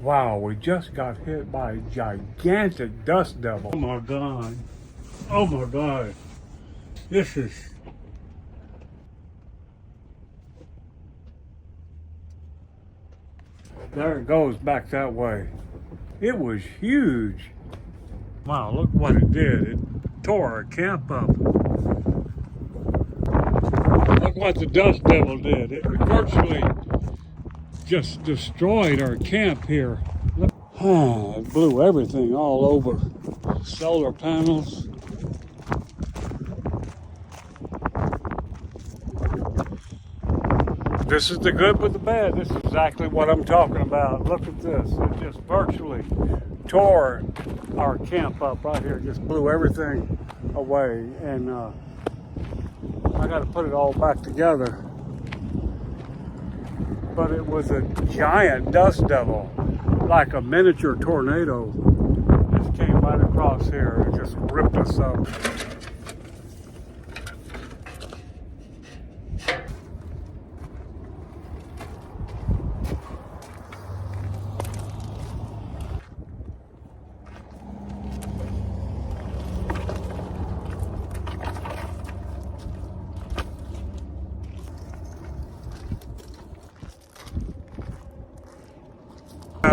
Wow, we just got hit by a gigantic dust devil. Oh my God. Oh my God. This is, there it goes back that way. It was huge. Wow, look what it did. It tore our camp up. Look what the dust devil did. It virtually just destroyed our camp here. Look. It blew everything all over. Solar panels. This is the good with the bad. This is exactly what I'm talking about. Look at this. It just virtually tore our camp up right here. Just blew everything away. And I got to put it all back together. But it was a giant dust devil, like a miniature tornado. Just came right across here and just ripped us up.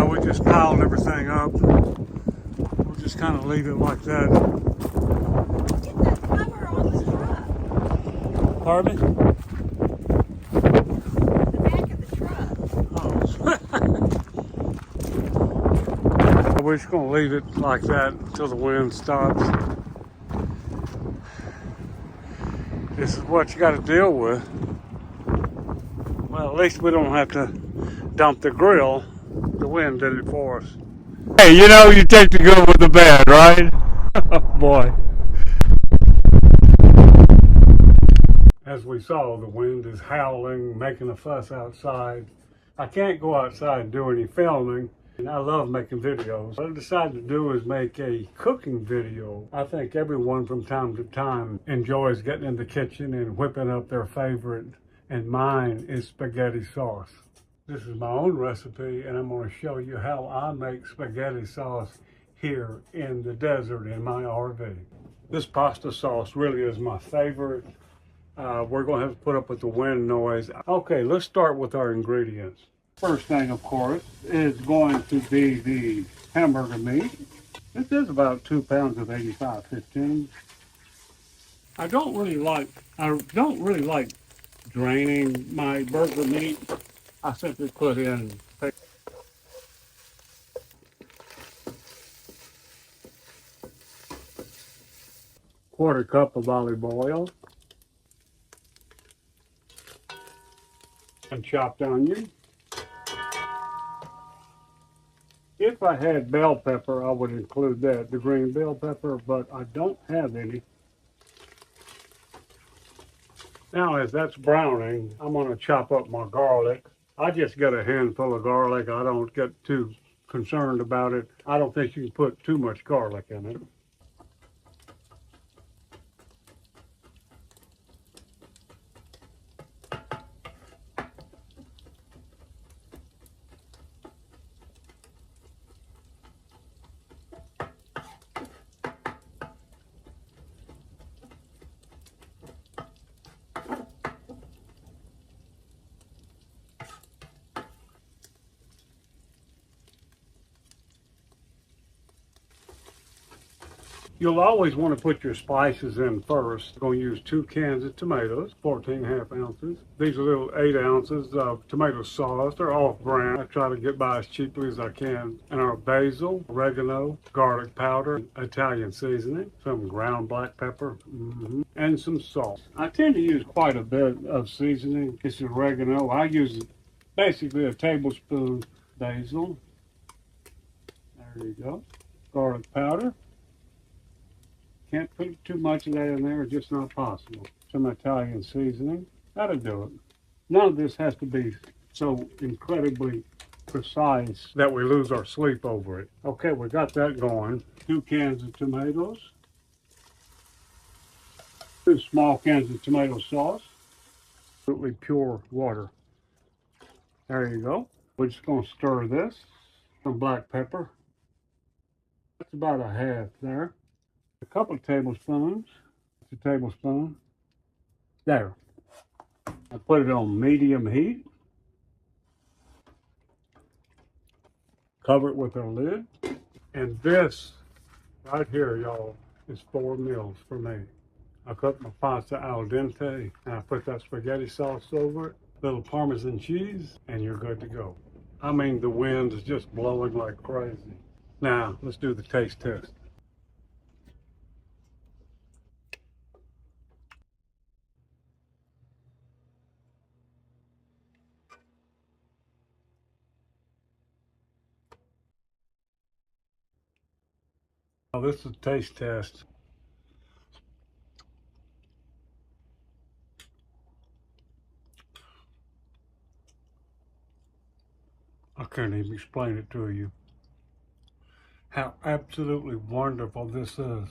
We just piled everything up. We'll just kind of leave it like that. Get that cover on the truck. Pardon me? The back of the truck. Oh. We're just going to leave it like that until the wind stops. This is what you got to deal with. Well, at least we don't have to dump the grill. The wind did it for us. Hey, you know you take the good with the bad, right? Oh boy. As we saw, the wind is howling, making a fuss outside. I can't go outside and do any filming, and I love making videos. What I decided to do is make a cooking video. I think everyone from time to time enjoys getting in the kitchen and whipping up their favorite, and mine is spaghetti sauce. This is my own recipe, and I'm going to show you how I make spaghetti sauce here in the desert in my RV. This pasta sauce really is my favorite. We're going to have to put up with the wind noise. Okay, let's start with our ingredients. First thing, of course, is going to be the hamburger meat. This is about 2 pounds of 85/15. I don't really like draining my burger meat. I simply put in quarter cup of olive oil and chopped onion. If I had bell pepper, I would include that, the green bell pepper, but I don't have any. Now, as that's browning, I'm going to chop up my garlic. I just get a handful of garlic. I don't get too concerned about it. I don't think you can put too much garlic in it. You'll always want to put your spices in first. I'm going to use 2 cans of tomatoes, 14.5 ounces. These are little 8 ounces of tomato sauce. They're off-brand. I try to get by as cheaply as I can. And our basil, oregano, garlic powder, Italian seasoning, some ground black pepper, and some salt. I tend to use quite a bit of seasoning. This is oregano. I use basically a tablespoon basil. There you go. Garlic powder. Can't put too much of that in there, it's just not possible. Some Italian seasoning, that'll do it. None of this has to be so incredibly precise that we lose our sleep over it. Okay, we got that going. 2 cans of tomatoes. 2 small cans of tomato sauce. Absolutely pure water. There you go. We're just going to stir this Some black pepper. That's about a half there. A couple of tablespoons. A tablespoon. There. I put it on medium heat. Cover it with a lid. And this right here, y'all, is 4 meals for me. I cook my pasta al dente, and I put that spaghetti sauce over it, little Parmesan cheese, and you're good to go. I mean, the wind is just blowing like crazy. Now, let's do the taste test. Now, this is a taste test. I can't even explain it to you. How absolutely wonderful this is.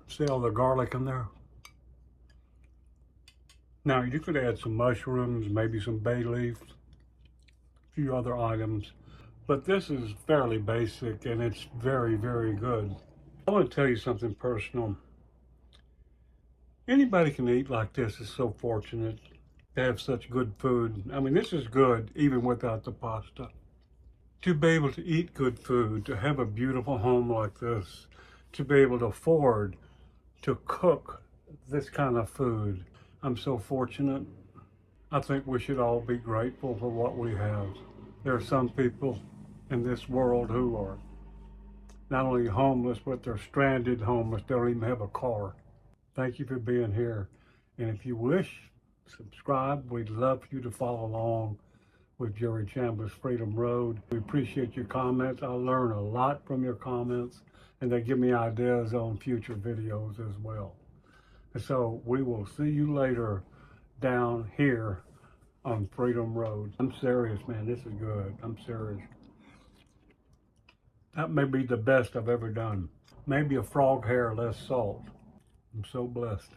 See all the garlic in there? Now, you could add some mushrooms, maybe some bay leaf, a few other items, but this is fairly basic and it's very, very good. I want to tell you something personal. Anybody can eat like this is so fortunate to have such good food. I mean, this is good even without the pasta. To be able to eat good food, to have a beautiful home like this, to be able to afford to cook this kind of food. I'm so fortunate. I think we should all be grateful for what we have. There are some people in this world who are not only homeless, but they're stranded homeless. They don't even have a car. Thank you for being here. And if you wish, subscribe. We'd love for you to follow along with Jerry Chambliss Freedom Road. We appreciate your comments. I learn a lot from your comments, and they give me ideas on future videos as well. And so we will see you later down here on Freedom Road. I'm serious, man. This is good. I'm serious. That may be the best I've ever done. Maybe a frog hair, less salt. I'm so blessed.